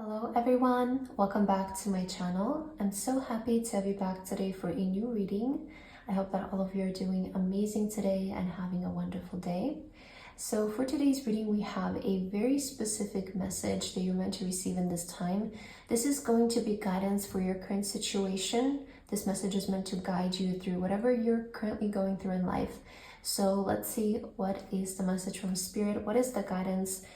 Hello everyone, welcome back to my channel. I'm so happy to have you back today for a new reading. I hope that all of you are doing amazing today and having a wonderful day. So for today's reading, we have a very specific message that you're meant to receive in this time. This is going to be guidance for your current situation. This message is meant to guide you through whatever you're currently going through in life. So let's see, what is the message from Spirit? What is the guidance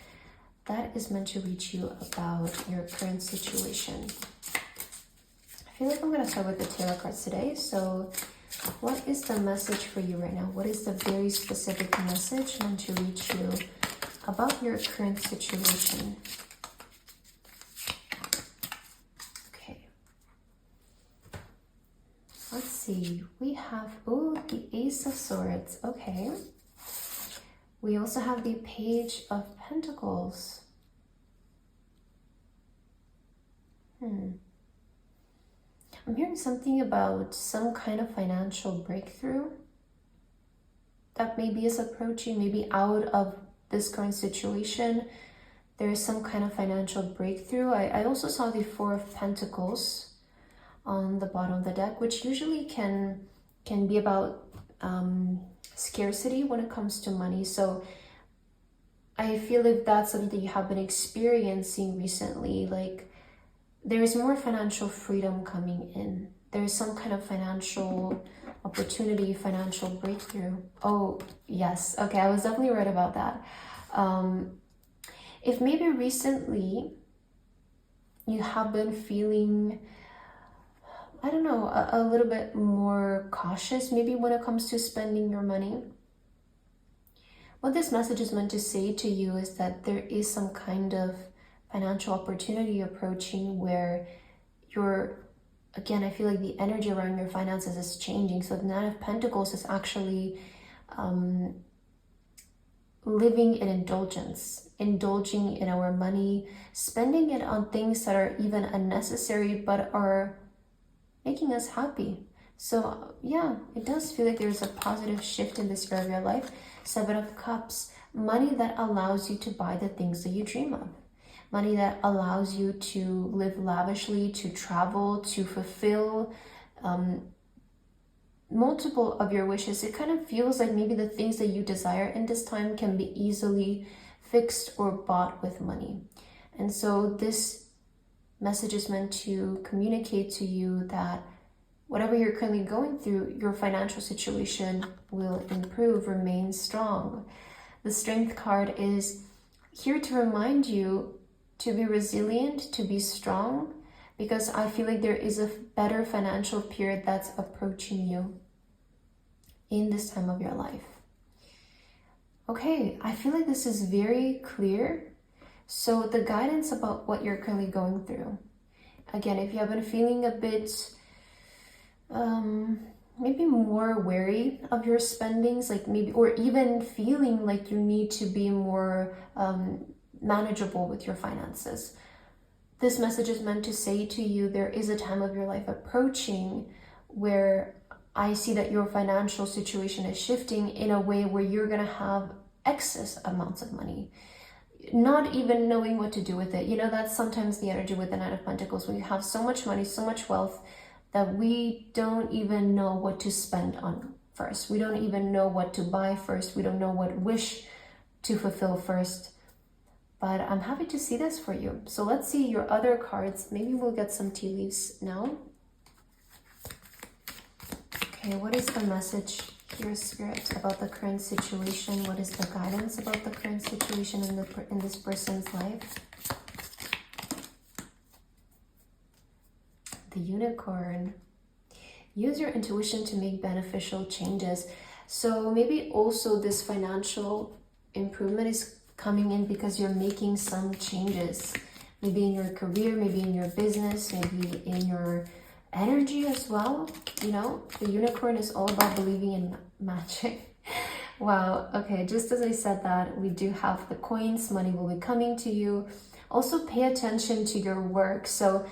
that is meant to reach you about your current situation? I feel like I'm going to start with the tarot cards today. So what is the message for you right now? What is the very specific message meant to reach you about your current situation? Okay. Let's see. We have, the Ace of Swords. Okay. We also have the Page of Pentacles. I'm hearing something about some kind of financial breakthrough that maybe is approaching, maybe out of this current situation. There is some kind of financial breakthrough. I also saw the Four of Pentacles on the bottom of the deck, which usually can be about scarcity when it comes to money. So I feel if that's something that you have been experiencing recently, like there is more financial freedom coming in. There is some kind of financial opportunity, financial breakthrough. Oh, yes. Okay, I was definitely right about that. If maybe recently you have been feeling, I don't know, a little bit more cautious, maybe when it comes to spending your money, what this message is meant to say to you is that there is some kind of financial opportunity approaching where again, I feel like the energy around your finances is changing. So the Nine of Pentacles is actually living in indulgence, indulging in our money, spending it on things that are even unnecessary but are making us happy. So yeah, it does feel like there's a positive shift in this area of your life. Seven of Cups, money that allows you to buy the things that you dream of. Money that allows you to live lavishly, to travel, to fulfill multiple of your wishes. It kind of feels like maybe the things that you desire in this time can be easily fixed or bought with money. And so this message is meant to communicate to you that whatever you're currently going through, your financial situation will improve, remain strong. The Strength card is here to remind you to be resilient, to be strong, because I feel like there is a better financial period that's approaching you in this time of your life. Okay, I feel like this is very clear. So the guidance about what you're currently going through. Again, if you have been feeling a bit maybe more wary of your spendings, like maybe, or even feeling like you need to be more manageable with your finances. This message is meant to say to you, there is a time of your life approaching where I see that your financial situation is shifting in a way where you're going to have excess amounts of money, not even knowing what to do with it. You know, that's sometimes the energy with the Nine of Pentacles, when you have so much money, so much wealth, that we don't even know what to spend on first. We don't even know what to buy first. We don't know what wish to fulfill first. But I'm happy to see this for you. So let's see your other cards. Maybe we'll get some tea leaves now. Okay, what is the message here, Spirit, about the current situation? What is the guidance about the current situation in this person's life? The Unicorn. Use your intuition to make beneficial changes. So maybe also this financial improvement is coming in because you're making some changes, maybe in your career, maybe in your business, maybe in your energy as well. You know, the Unicorn is all about believing in magic. Wow. Okay, just as I said that, we do have the coins. Money will be coming to you. Also pay attention to your work. So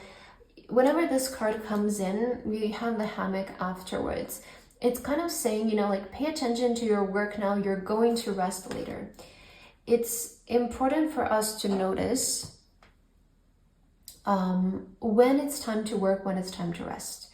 whenever this card comes in, we have the hammock afterwards. It's kind of saying, you know, like, pay attention to your work now. You're going to rest later. It's important for us to notice when it's time to work, when it's time to rest.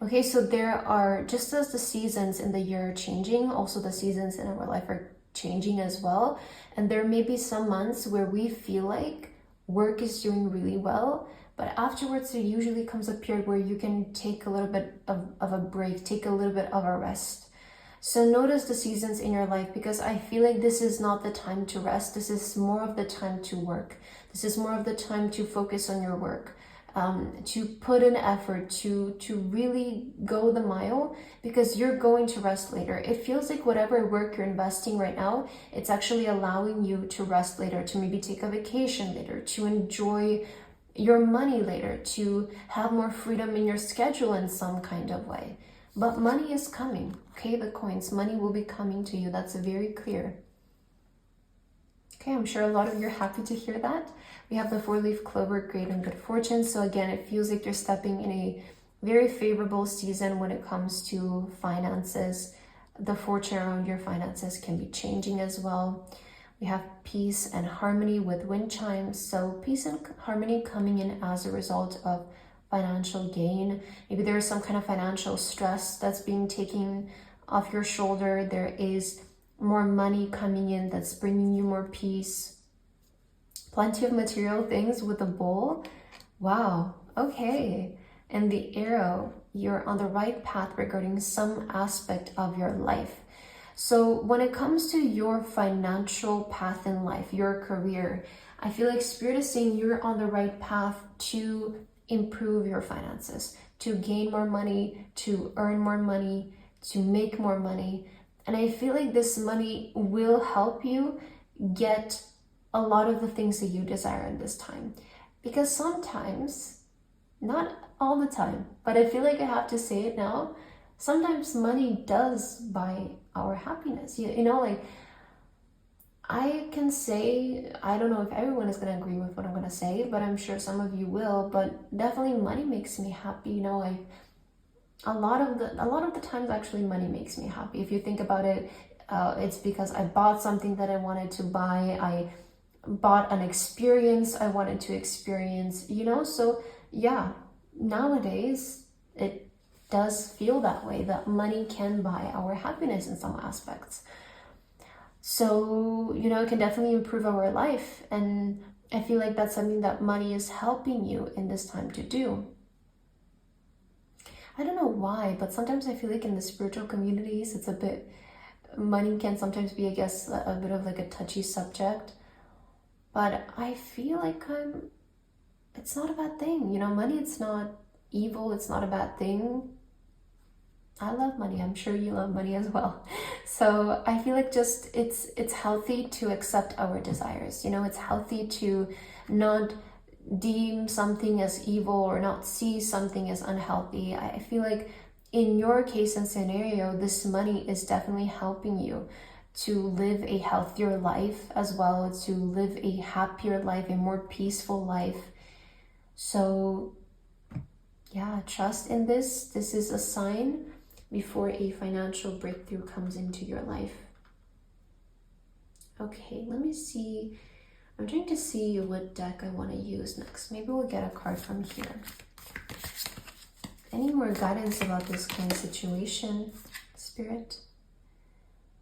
Okay, so there are, just as the seasons in the year are changing, also the seasons in our life are changing as well. And there may be some months where we feel like work is doing really well, but afterwards there usually comes a period where you can take a little bit of a break, take a little bit of a rest. So notice the seasons in your life, because I feel like this is not the time to rest. This is more of the time to work. This is more of the time to focus on your work, to put in effort, to really go the mile, because you're going to rest later. It feels like whatever work you're investing right now, it's actually allowing you to rest later, to maybe take a vacation later, to enjoy your money later, to have more freedom in your schedule in some kind of way. But money is coming, okay? The coins, money will be coming to you. That's very clear. Okay, I'm sure a lot of you are happy to hear that. We have the 4-leaf clover, great and good fortune. So again, it feels like you're stepping in a very favorable season when it comes to finances. The fortune around your finances can be changing as well. We have peace and harmony with wind chimes. So peace and harmony coming in as a result of financial gain. Maybe there is some kind of financial stress that's being taken off your shoulder. There is more money coming in that's bringing you more peace. Plenty of material things with the bowl. Wow, okay. And the arrow, you're on the right path regarding some aspect of your life. So when it comes to your financial path in life, your career, I feel like Spirit is saying you're on the right path to improve your finances, to gain more money, to earn more money, to make more money. And I feel like this money will help you get a lot of the things that you desire in this time. Because sometimes, not all the time, but I feel like I have to say it now, sometimes money does buy our happiness. You know, like, I can say, I don't know if everyone is going to agree with what I'm going to say, but I'm sure some of you will. But definitely money makes me happy. You know, a lot of the times actually money makes me happy. If you think about it, it's because I bought something that I wanted to buy. I bought an experience I wanted to experience, you know? So yeah, nowadays it does feel that way, that money can buy our happiness in some aspects. So, you know, it can definitely improve our life. And I feel like that's something that money is helping you in this time to do. I don't know why, but sometimes I feel like in the spiritual communities, it's a bit, money can sometimes be, I guess, a bit of like a touchy subject. But I feel like it's not a bad thing. You know, money, it's not evil. It's not a bad thing. I love money. I'm sure you love money as well. So I feel like just it's healthy to accept our desires. You know, it's healthy to not deem something as evil or not see something as unhealthy. I feel like in your case and scenario, this money is definitely helping you to live a healthier life, as well as to live a happier life, a more peaceful life. So yeah, trust in this. This is a sign before a financial breakthrough comes into your life. Okay, let me see. I'm trying to see what deck I want to use next. Maybe we'll get a card from here. Any more guidance about this kind of situation, Spirit?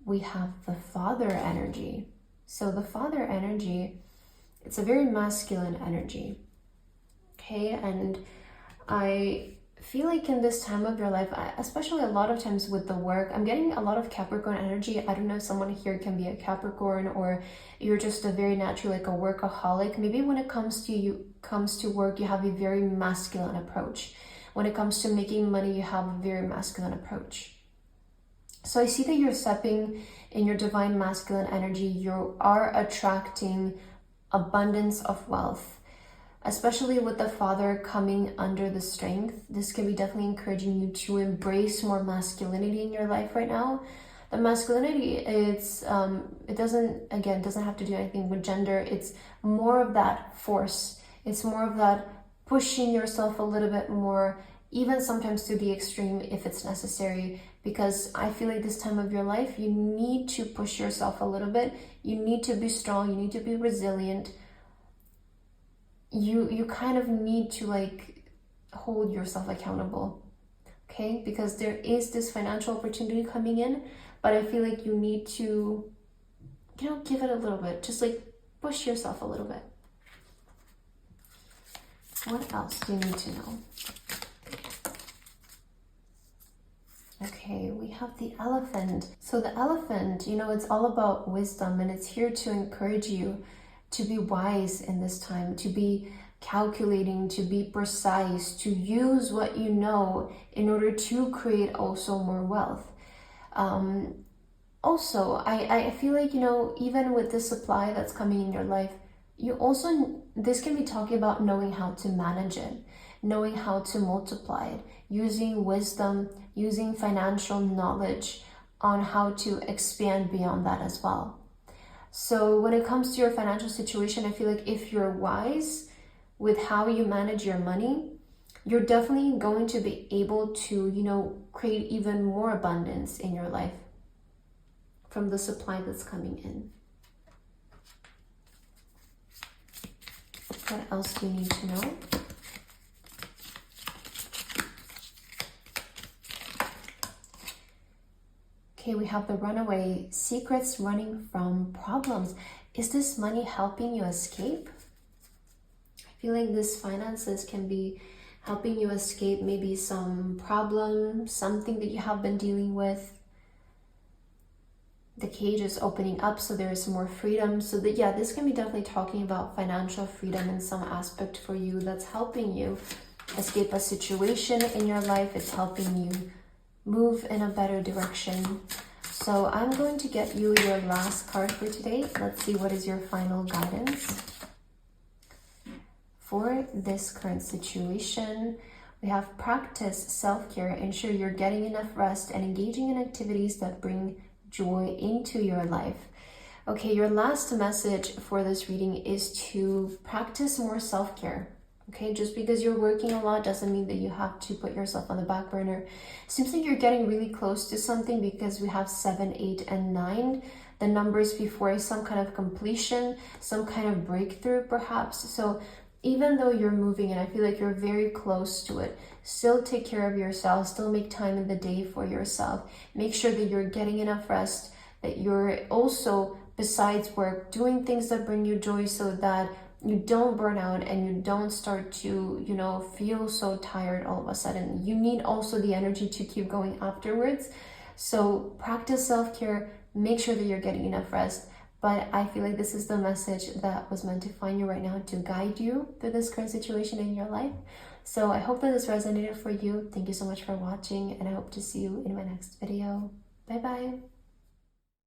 We have the Father energy. So the Father energy, it's a very masculine energy. Okay, and I feel like in this time of your life, especially a lot of times with the work, I'm getting a lot of Capricorn energy. I don't know if someone here can be a Capricorn, or you're just a very natural, like a workaholic. Maybe when it comes to work, you have a very masculine approach. When it comes to making money, you have a very masculine approach. So I see that you're stepping in your divine masculine energy. You are attracting abundance of wealth. Especially with the Father coming under the strength, this can be definitely encouraging you to embrace more masculinity in your life right now. The masculinity, it doesn't have to do anything with gender. It's more of that force. It's more of that pushing yourself a little bit more, even sometimes to the extreme if it's necessary. Because I feel like this time of your life, you need to push yourself a little bit. You need to be strong. You need to be resilient. you kind of need to like hold yourself accountable, okay? Because there is this financial opportunity coming in, but I feel like you need to, give it a little bit, just like push yourself a little bit. What else do you need to know? Okay, we have the elephant. So the elephant, it's all about wisdom, and it's here to encourage you to be wise in this time, to be calculating, to be precise, to use what you know in order to create also more wealth. Also, I feel like, even with the supply that's coming in your life, this can be talking about knowing how to manage it, knowing how to multiply it, using wisdom, using financial knowledge on how to expand beyond that as well. So when it comes to your financial situation, I feel like if you're wise with how you manage your money, you're definitely going to be able to, create even more abundance in your life from the supply that's coming in. What else do you need to know? Okay, we have the runaway, secrets running from problems. Is this money helping you escape? I feel like this finances can be helping you escape maybe some problem, something that you have been dealing with. The cage is opening up, so there is more freedom. So that, yeah, this can be definitely talking about financial freedom in some aspect for you that's helping you escape a situation in your life. It's helping you move in a better direction. So I'm going to get you your last card for today. Let's see what is your final guidance for this current situation. We have practice self-care, ensure you're getting enough rest and engaging in activities that bring joy into your life. Okay, your last message for this reading is to practice more self-care. Okay, just because you're working a lot doesn't mean that you have to put yourself on the back burner. Seems like you're getting really close to something because we have 7, 8, and 9. The numbers before some kind of completion, some kind of breakthrough perhaps. So even though you're moving and I feel like you're very close to it, still take care of yourself, still make time in the day for yourself. Make sure that you're getting enough rest, that you're also, besides work, doing things that bring you joy so that you don't burn out and you don't start to, feel so tired all of a sudden. You need also the energy to keep going afterwards. So practice self-care, make sure that you're getting enough rest. But I feel like this is the message that was meant to find you right now to guide you through this current situation in your life. So I hope that this resonated for you. Thank you so much for watching, and I hope to see you in my next video. Bye bye.